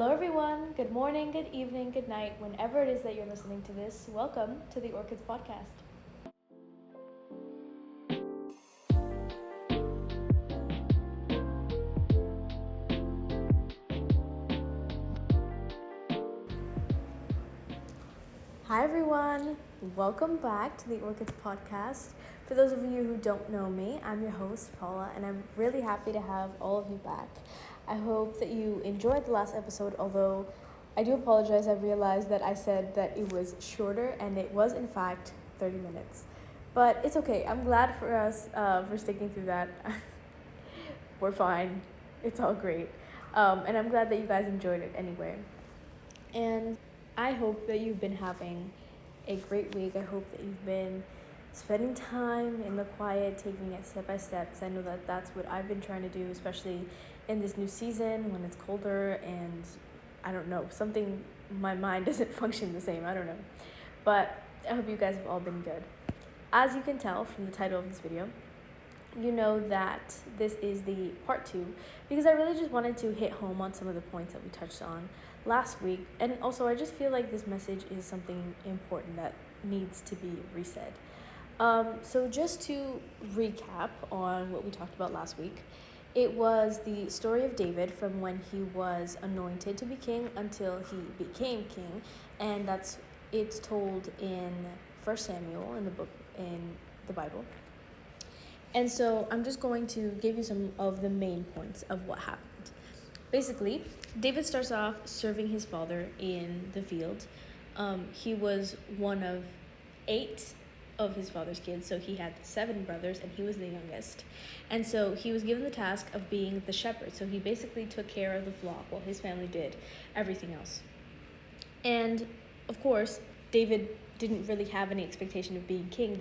Hello, everyone. Good morning, good evening, good night. Whenever it is that you're listening to this, welcome to the Orchids podcast. Hi, everyone. Welcome back to the Orchids podcast. For those of you who don't know me, I'm your host, Paula, and I'm really happy to have all of you back. I hope that you enjoyed the last episode, although I do apologize. I realized that I said that it was shorter, and it was, in fact, 30 minutes. But it's okay. I'm glad for us for sticking through that. We're fine. It's all great. And I'm glad that you guys enjoyed it anyway. And I hope that you've been having a great week. I hope that you've been spending time in the quiet, taking it step by step, because I know that that's what I've been trying to do, especially in this new season when it's colder and I don't know, my mind doesn't function the same. I don't know. But I hope you guys have all been good. As you can tell from the title of this video, you know that this is the part 2 because I really just wanted to hit home on some of the points that we touched on last week, and also I just feel like this message is something important that needs to be resaid. So just to recap on what we talked about last week, it was the story of David from when he was anointed to be king until he became king, and it's told in 1 Samuel in the Bible. And so I'm just going to give you some of the main points of what happened. Basically, David starts off serving his father in the field. He was one of 8 of his father's kids, so he had 7 brothers, and he was the youngest. And so he was given the task of being the shepherd. So he basically took care of the flock while his family did everything else. And of course, David didn't really have any expectation of being king.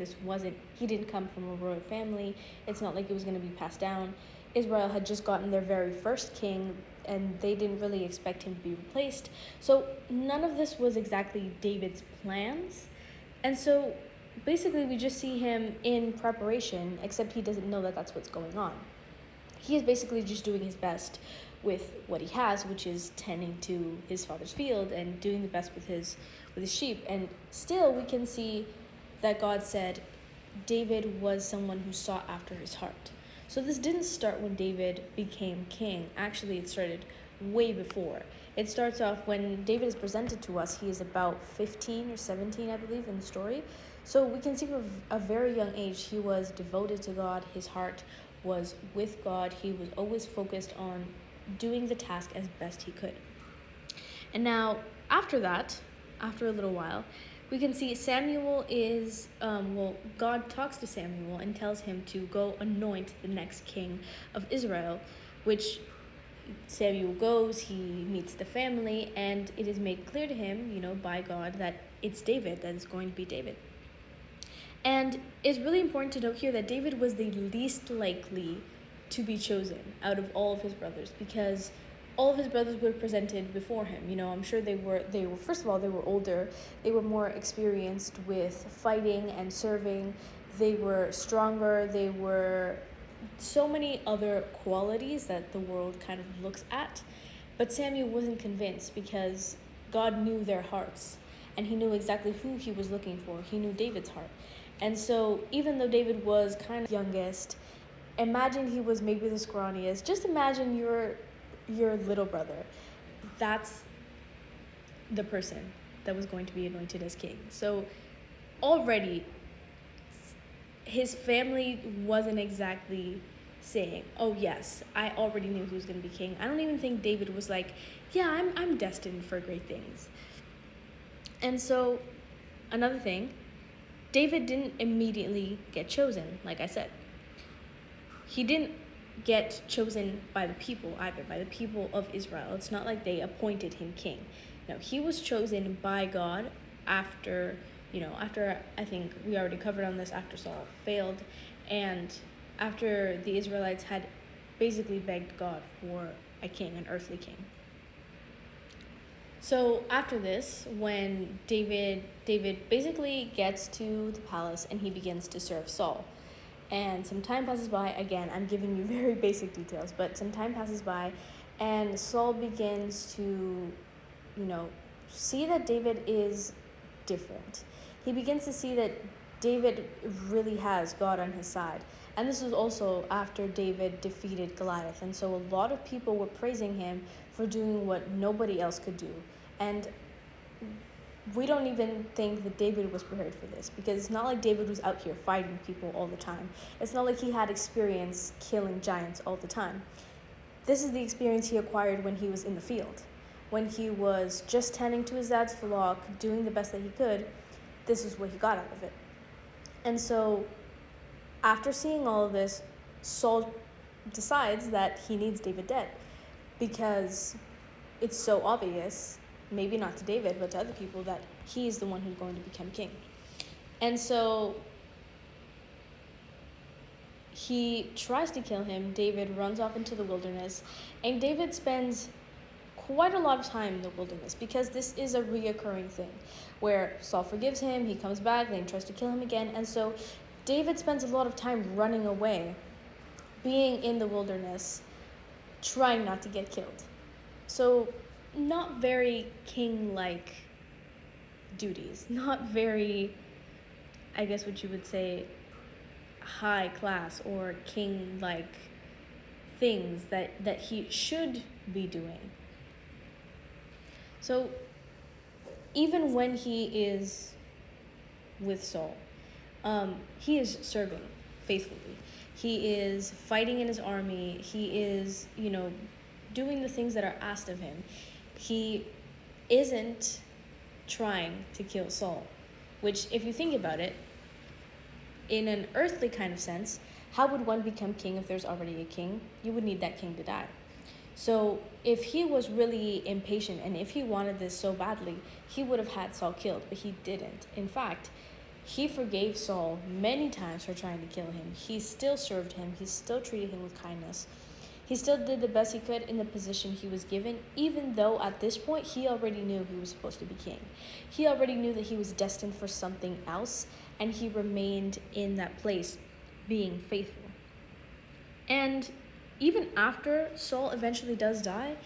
He didn't come from a royal family. It's not like it was going to be passed down. Israel had just gotten their very first king, and they didn't really expect him to be replaced. So none of this was exactly David's plans. And so basically we just see him in preparation, except he doesn't know that that's what's going on. He is basically just doing his best with what he has, which is tending to his father's field and doing the best with his sheep. And still we can see that God said David was someone who sought after his heart. So this didn't start when David became king. Actually, it started way before. It starts off when David is presented to us. He is about 15 or 17, I believe, in the story. So we can see from a very young age, he was devoted to God. His heart was with God. He was always focused on doing the task as best he could. And now, after that, after a little while, we can see Samuel God talks to Samuel and tells him to go anoint the next king of Israel, which Samuel goes, he meets the family, and it is made clear to him, by God, that it's David, that is going to be David. And it's really important to note here that David was the least likely to be chosen out of all of his brothers, because all of his brothers were presented before him. I'm sure they were first of all, they were older, they were more experienced with fighting and serving, they were stronger, they were so many other qualities that the world kind of looks at. But Samuel wasn't convinced because God knew their hearts, and he knew exactly who he was looking for. He knew David's heart. And so even though David was kind of youngest, imagine he was maybe the scrawniest. Just imagine your little brother. That's the person that was going to be anointed as king. So already his family wasn't exactly saying, oh yes, I already knew he was going to be king. I don't even think David was like, yeah, I'm destined for great things. And so another thing, David didn't immediately get chosen, like I said. He didn't get chosen by the people either, by the people of Israel. It's not like they appointed him king. No, he was chosen by God after I think we already covered on this, after Saul failed, and after the Israelites had basically begged God for a king, an earthly king. So after this, when David basically gets to the palace and he begins to serve Saul, and some time passes by. Again, I'm giving you very basic details, but some time passes by, And Saul begins to, see that David is different. He begins to see that David really has God on his side. And this was also after David defeated Goliath. And so a lot of people were praising him for doing what nobody else could do. And we don't even think that David was prepared for this, because it's not like David was out here fighting people all the time. It's not like he had experience killing giants all the time. This is the experience he acquired when he was in the field. When he was just tending to his dad's flock, doing the best that he could, this is what he got out of it. And so, after seeing all of this, Saul decides that he needs David dead, because it's so obvious, maybe not to David, but to other people, that he is the one who's going to become king. And so he tries to kill him. David runs off into the wilderness, and David spends quite a lot of time in the wilderness, because this is a reoccurring thing where Saul forgives him, he comes back, then tries to kill him again. And so David spends a lot of time running away, being in the wilderness, trying not to get killed. So not very king-like duties, not very, I guess what you would say, high class or king-like things that he should be doing. So even when he is with Saul, he is serving faithfully. He is fighting in his army. He is, doing the things that are asked of him. He isn't trying to kill Saul, which, if you think about it, in an earthly kind of sense, how would one become king if there's already a king? You would need that king to die. So if he was really impatient and if he wanted this so badly, he would have had Saul killed, but he didn't. In fact, he forgave Saul many times for trying to kill him. He still served him. He still treated him with kindness. He still did the best he could in the position he was given, even though at this point he already knew he was supposed to be king. He already knew that he was destined for something else, and he remained in that place, being faithful. And even after Saul eventually does die,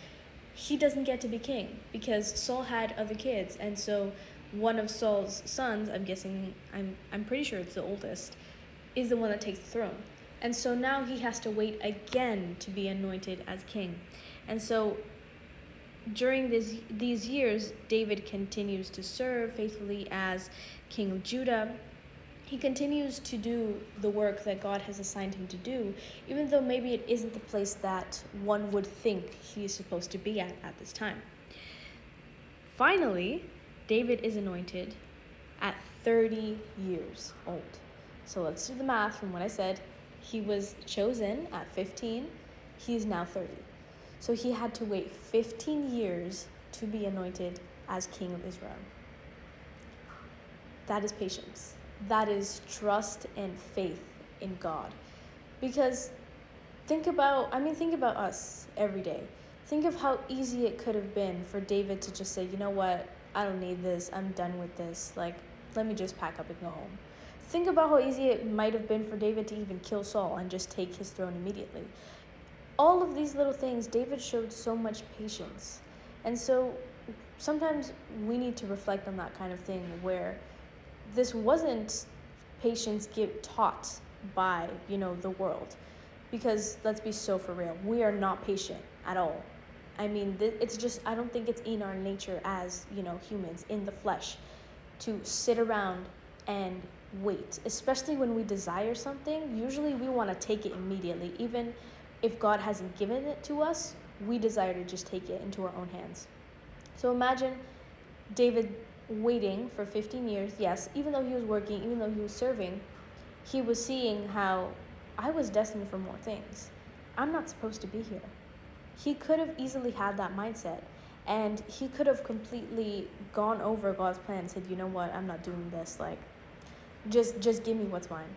he doesn't get to be king, because Saul had other kids, and so one of Saul's sons, I'm pretty sure it's the oldest, is the one that takes the throne. And so now he has to wait again to be anointed as king. And so during these years, David continues to serve faithfully as king of Judah. He continues to do the work that God has assigned him to do, even though maybe it isn't the place that one would think he is supposed to be at this time. Finally, David is anointed at 30 years old. So let's do the math from what I said. He was chosen at 15. He's now 30. So he had to wait 15 years to be anointed as king of Israel. That is patience. That is trust and faith in God. Because think about us every day. Think of how easy it could have been for David to just say, you know what, I don't need this, I'm done with this, let me just pack up and go home. Think about how easy it might have been for David to even kill Saul and just take his throne immediately. All of these little things, David showed so much patience. And so sometimes we need to reflect on that kind of thing, where this wasn't patience taught by, the world. Because let's be so for real, we are not patient at all. It's just, I don't think it's in our nature as, humans, in the flesh, to sit around and wait. Especially when we desire something, usually we want to take it immediately. Even if God hasn't given it to us, we desire to just take it into our own hands. So imagine David waiting for 15 years. Yes, even though he was working, even though he was serving, he was seeing how I was destined for more things. I'm not supposed to be here. He could have easily had that mindset, and he could have completely gone over God's plan and said, you know what, I'm not doing this, just give me what's mine.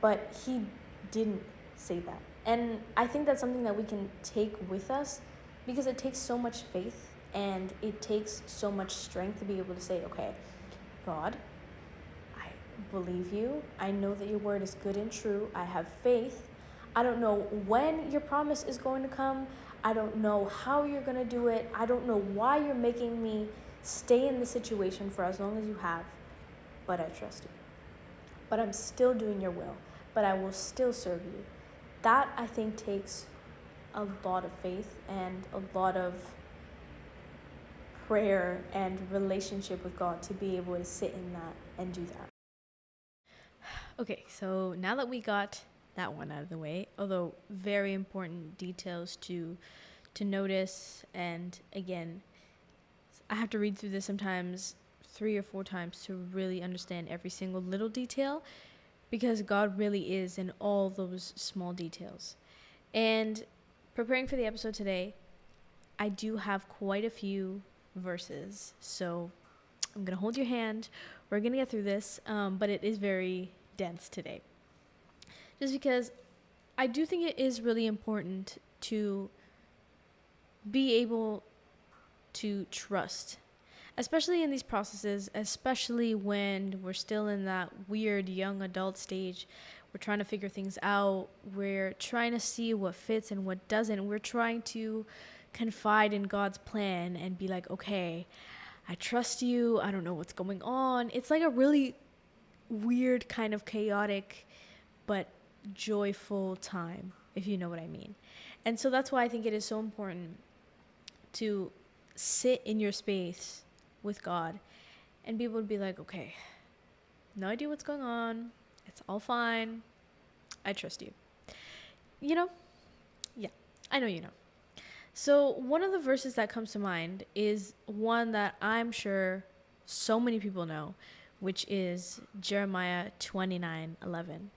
But he didn't say that. And I think that's something that we can take with us, because it takes so much faith and it takes so much strength to be able to say, okay, God, I believe you. I know that your word is good and true. I have faith. I don't know when your promise is going to come. I don't know how you're going to do it. I don't know why you're making me stay in the situation for as long as you have, but I trust you. But I'm still doing your will, but I will still serve you. That, I think, takes a lot of faith and a lot of prayer and relationship with God to be able to sit in that and do that. Okay, so now that we got that one out of the way, although very important details to notice, and again, I have to read through this sometimes 3 or 4 times to really understand every single little detail, because God really is in all those small details. And preparing for the episode today, I do have quite a few verses, so I'm gonna hold your hand. We're gonna get through this, but it is very dense today, just because I do think it is really important to be able to trust, especially in these processes, especially when we're still in that weird young adult stage. We're trying to figure things out. We're trying to see what fits and what doesn't. We're trying to confide in God's plan and be like, okay, I trust you. I don't know what's going on. It's like a really weird kind of chaotic but joyful time, if you know what I mean. And so that's why I think it is so important to sit in your space with God and be able to be like, okay, no idea what's going on. It's all fine. I trust you. You know? Yeah, I know you know. So one of the verses that comes to mind is one that I'm sure so many people know, which is Jeremiah 29:11.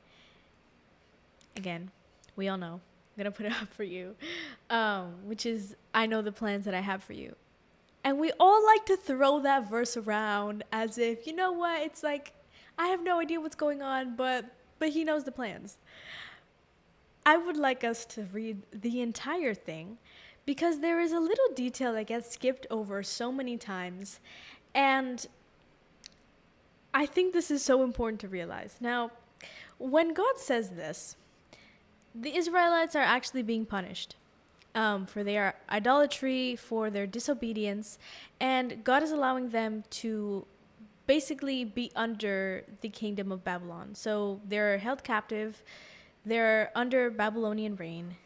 Again, we all know. I'm going to put it up for you, which is, I know the plans that I have for you. And we all like to throw that verse around as if, you know what, it's like, I have no idea what's going on, but he knows the plans. I would like us to read the entire thing, because there is a little detail that gets skipped over so many times. And I think this is so important to realize. Now, when God says this, the Israelites are actually being punished for their idolatry, for their disobedience, and God is allowing them to basically be under the kingdom of Babylon. So they're held captive, they're under Babylonian reign.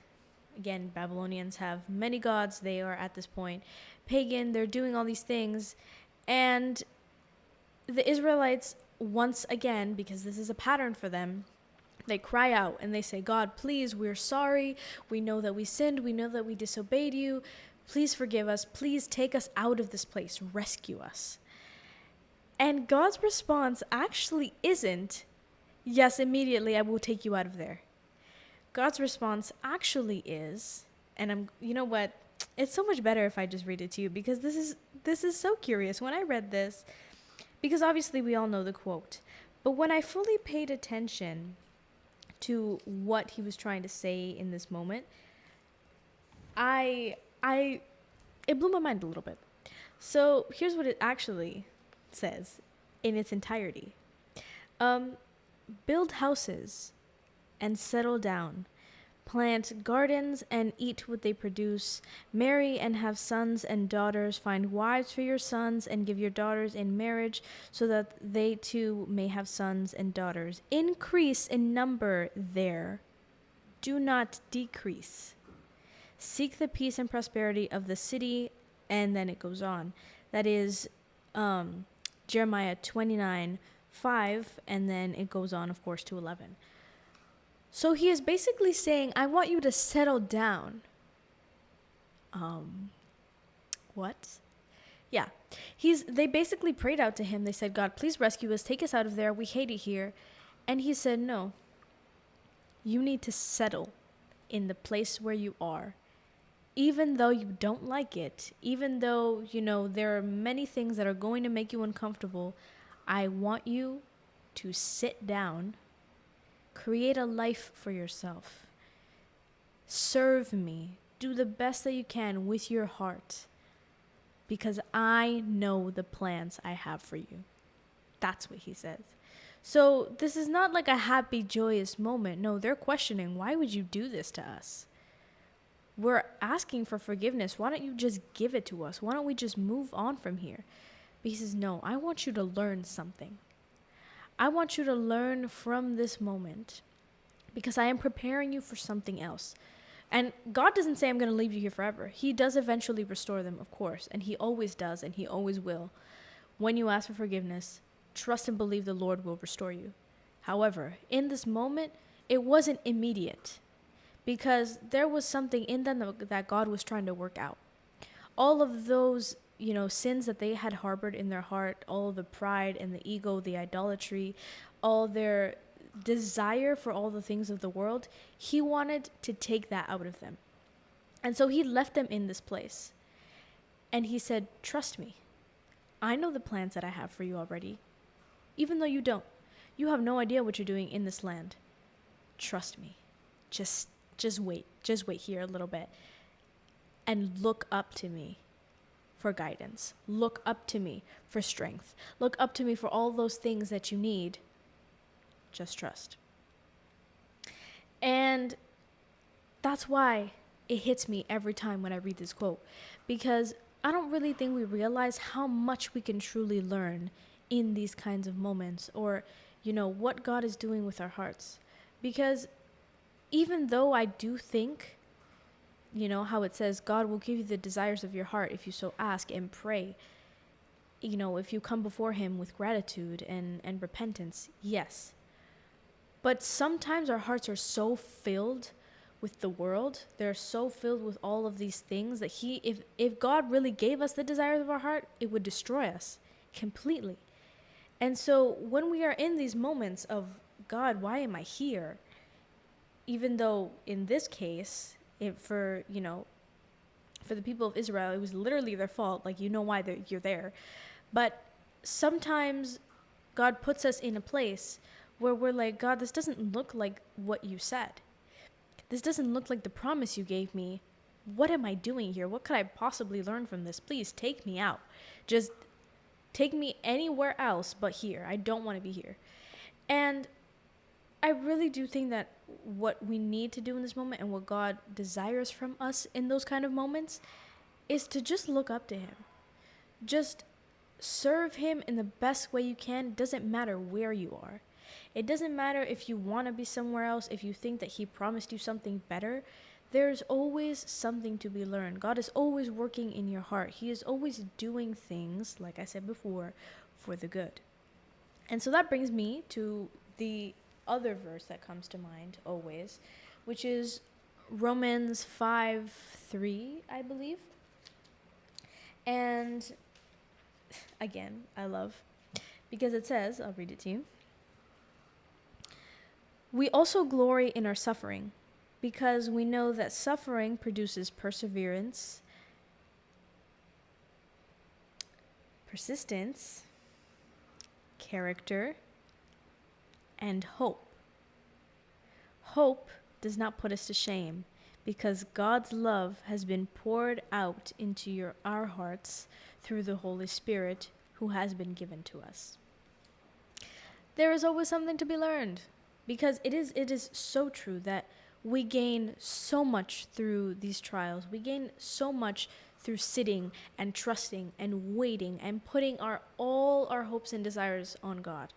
Again, Babylonians have many gods, they are at this point pagan, they're doing all these things, and the Israelites, once again, because this is a pattern for them, they cry out and they say, God, please, we're sorry. We know that we sinned. We know that we disobeyed you. Please forgive us. Please take us out of this place. Rescue us. And God's response actually isn't, yes, immediately I will take you out of there. God's response actually is, and you know what? It's so much better if I just read it to you, because this is so curious. When I read this, because obviously we all know the quote, but when I fully paid attention to what he was trying to say in this moment, it blew my mind a little bit. So here's what it actually says in its entirety. Build houses and settle down. Plant gardens and eat what they produce. Marry and have sons and daughters. Find wives for your sons and give your daughters in marriage, so that they too may have sons and daughters. Increase in number there. Do not decrease. Seek the peace and prosperity of the city. And then it goes on. That is Jeremiah 29:5, and then it goes on, of course, to 11. So he is basically saying, I want you to settle down. What? Yeah. They basically prayed out to him. They said, God, please rescue us. Take us out of there. We hate it here. And he said, no. You need to settle in the place where you are. Even though you don't like it, even though, there are many things that are going to make you uncomfortable, I want you to sit down. Create a life for yourself. Serve me. Do the best that you can with your heart, because I know the plans I have for you. That's what he says. So this is not like a happy, joyous moment. No, they're questioning, why would you do this to us? We're asking for forgiveness. Why don't you just give it to us? Why don't we just move on from here? But he says, no, I want you to learn something. I want you to learn from this moment because I am preparing you for something else. And God doesn't say I'm going to leave you here forever. He does eventually restore them, of course, and he always does, and he always will. When you ask for forgiveness, trust and believe the Lord will restore you. However, in this moment, it wasn't immediate because there was something in them that God was trying to work out. All of those, sins that they had harbored in their heart, all of the pride and the ego, the idolatry, all their desire for all the things of the world, he wanted to take that out of them. And so he left them in this place. And he said, trust me. I know the plans that I have for you already. Even though you don't. You have no idea what you're doing in this land. Trust me. Just wait. Just wait here a little bit. And look up to me for guidance. Look up to me for strength. Look up to me for all those things that you need. Just trust. And that's why it hits me every time when I read this quote. Because I don't really think we realize how much we can truly learn in these kinds of moments, or, what God is doing with our hearts. Because even though I do think, how it says, God will give you the desires of your heart if you so ask and pray. If you come before him with gratitude and repentance, yes. But sometimes our hearts are so filled with the world, they're so filled with all of these things that if God really gave us the desires of our heart, it would destroy us completely. And so when we are in these moments of, God, why am I here? Even though in this case, for the people of Israel, it was literally their fault. Like, why you're there. But sometimes God puts us in a place where we're like, God, this doesn't look like what you said. This doesn't look like the promise you gave me. What am I doing here? What could I possibly learn from this? Please take me out. Just take me anywhere else but here. I don't want to be here. And I really do think that what we need to do in this moment and what God desires from us in those kind of moments is to just look up to him. Just serve him in the best way you can. It doesn't matter where you are. It doesn't matter if you want to be somewhere else, if you think that he promised you something better. There's always something to be learned. God is always working in your heart. He is always doing things, like I said before, for the good. And so that brings me to the other verse that comes to mind always, which is Romans 5:3, I believe. And again, I love, because it says, I'll read it to you. We also glory in our suffering, because we know that suffering produces perseverance, persistence, character, and hope. Hope does not put us to shame, because God's love has been poured out into our hearts through the Holy Spirit who has been given to us. There is always something to be learned, because it is so true that we gain so much through these trials. We gain so much through sitting and trusting and waiting and putting all our hopes and desires on God.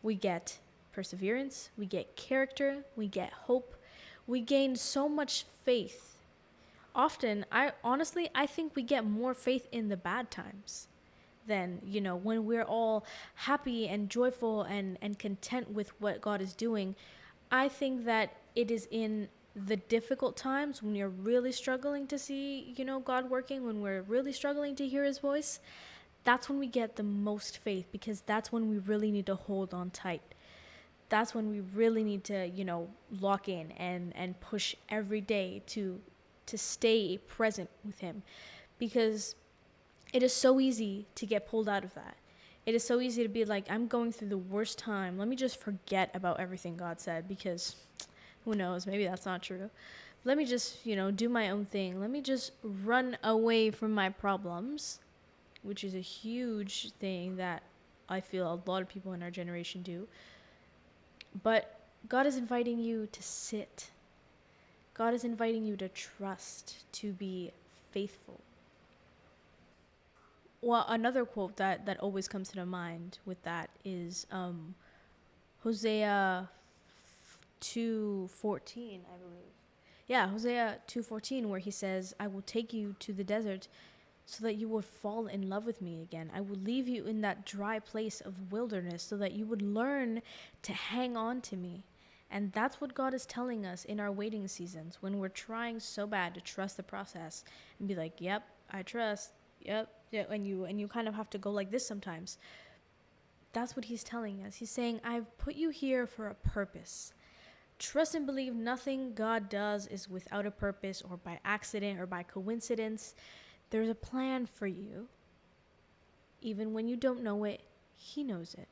We get perseverance, we get character, we get hope. We gain so much faith. Often, I think we get more faith in the bad times than, when we're all happy and joyful and content with what God is doing. I think that it is in the difficult times when you're really struggling to see, God working, when we're really struggling to hear his voice, that's when we get the most faith, because that's when we really need to hold on tight. That's when we really need to, lock in and push every day to stay present with him, because it is so easy to get pulled out of that. It is so easy to be like, I'm going through the worst time. Let me just forget about everything God said, because who knows, maybe that's not true. Let me just, do my own thing. Let me just run away from my problems, which is a huge thing that I feel a lot of people in our generation do. But God is inviting you to sit. God is inviting you to trust, to be faithful. Well, another quote that always comes to the mind with that is Hosea 2:14, I believe. Yeah, Hosea 2:14, where he says, I will take you to the desert so that you would fall in love with me again. I will leave you in that dry place of wilderness so that you would learn to hang on to me. And that's what God is telling us in our waiting seasons, when we're trying so bad to trust the process and be like, yep, I trust. Yep. Yeah, and you kind of have to go like this sometimes. That's what he's telling us. He's saying, I've put you here for a purpose. Trust and believe nothing God does is without a purpose or by accident or by coincidence. There's a plan for you. Even when you don't know it, he knows it.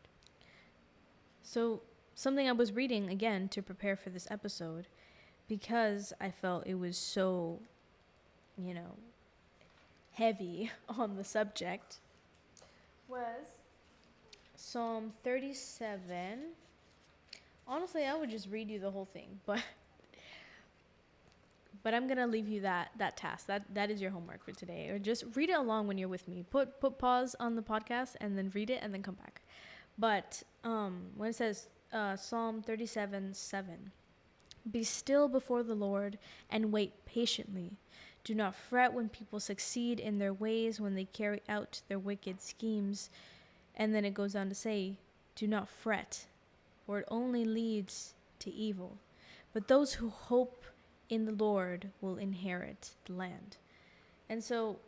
So, something I was reading again to prepare for this episode, because I felt it was so, heavy on the subject, was Psalm 37. Honestly, I would just read you the whole thing, but I'm gonna leave you that task. That is your homework for today, or just read it along when you're with me. Put pause on the podcast and then read it and then come back. But when it says Psalm 37:7, be still before the Lord and wait patiently. Do not fret when people succeed in their ways, when they carry out their wicked schemes. And then it goes on to say, do not fret, for it only leads to evil. But those who hope in the Lord will inherit the land. And so,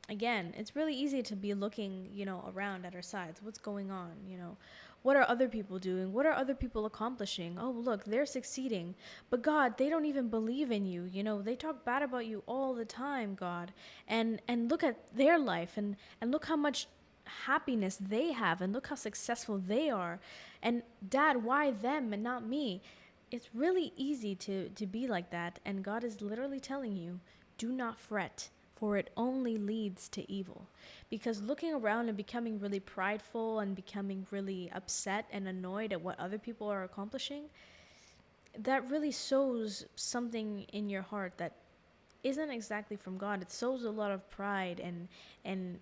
again, it's really easy to be looking, around at our sides. What's going on? What are other people doing? What are other people accomplishing? Oh, look, they're succeeding. But God, they don't even believe in you. They talk bad about you all the time, God. And look at their life and look how much happiness they have and look how successful they are. And Dad, why them and not me? It's really easy to be like that. And God is literally telling you, do not fret, for it only leads to evil. Because looking around and becoming really prideful and becoming really upset and annoyed at what other people are accomplishing, that really sows something in your heart that isn't exactly from God. It sows a lot of pride and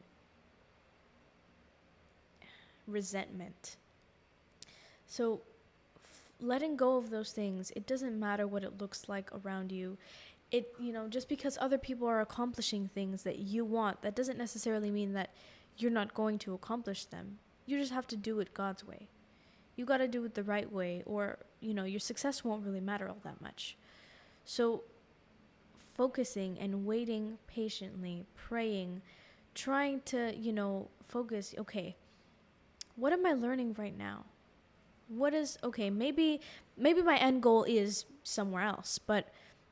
resentment. So letting go of those things, it doesn't matter what it looks like around you. It, just because other people are accomplishing things that you want, that doesn't necessarily mean that you're not going to accomplish them. You just have to do it God's way. You got to do it the right way, or, your success won't really matter all that much. So focusing and waiting patiently, praying, trying to, focus, okay, what am I learning right now? What is, okay, maybe my end goal is somewhere else, but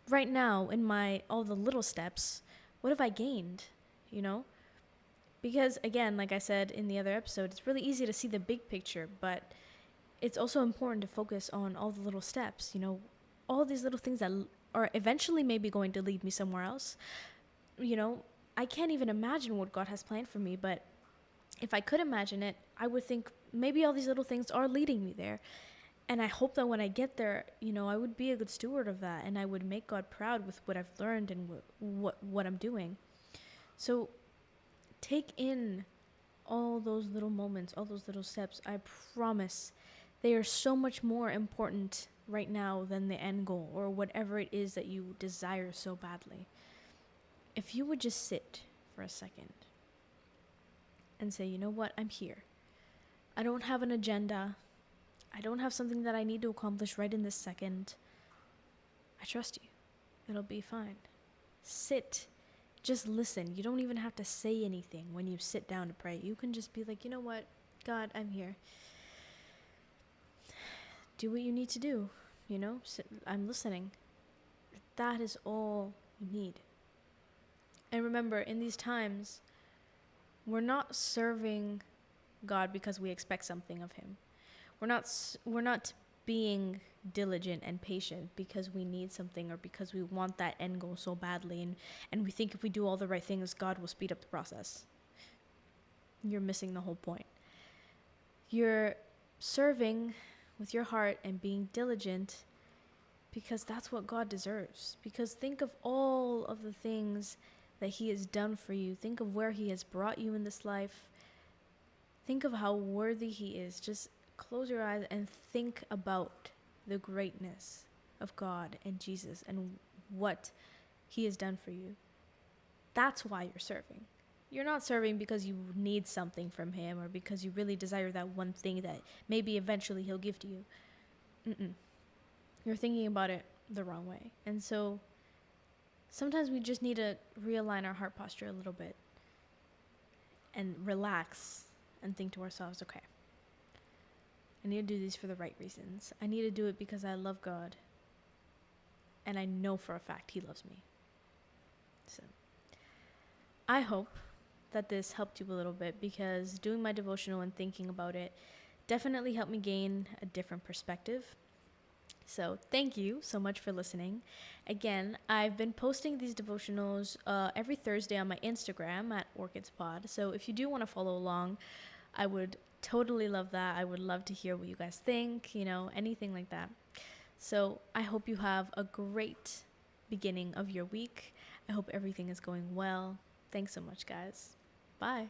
right now in all the little steps, what have I gained? Because again, like I said in the other episode, it's really easy to see the big picture, but it's also important to focus on all the little steps, all these little things that are eventually maybe going to lead me somewhere else. I can't even imagine what God has planned for me, but if I could imagine it, I would think maybe all these little things are leading me there. And I hope that when I get there, I would be a good steward of that, and I would make God proud with what I've learned and what I'm doing. So take in all those little moments, all those little steps. I promise they are so much more important right now than the end goal or whatever it is that you desire so badly. If you would just sit for a second and say, you know what, I'm here. I don't have an agenda. I don't have something that I need to accomplish right in this second. I trust you. It'll be fine. Sit. Just listen. You don't even have to say anything when you sit down to pray. You can just be like, you know what, God, I'm here. Do what you need to do. Sit, I'm listening. That is all you need. And remember, in these times, we're not serving God because we expect something of him. We're not being diligent and patient because we need something or because we want that end goal so badly, and we think if we do all the right things, God will speed up the process. You're missing the whole point. You're serving with your heart and being diligent because that's what God deserves. Because think of all of the things that he has done for you. Think of where he has brought you in this life. Think of how worthy he is. Just close your eyes and think about the greatness of God and Jesus and what he has done for you. That's why you're serving. You're not serving because you need something from him or because you really desire that one thing that maybe eventually he'll give to you. You're thinking about it the wrong way. And so sometimes we just need to realign our heart posture a little bit and relax and think to ourselves, okay, I need to do these for the right reasons. I need to do it because I love God. And I know for a fact he loves me. So I hope that this helped you a little bit, because doing my devotional and thinking about it definitely helped me gain a different perspective. So thank you so much for listening. Again, I've been posting these devotionals every Thursday on my Instagram at Orchids Pod. So if you do want to follow along, I would totally love that. I would love to hear what you guys think, anything like that. So I hope you have a great beginning of your week. I hope everything is going well. Thanks so much, guys. Bye.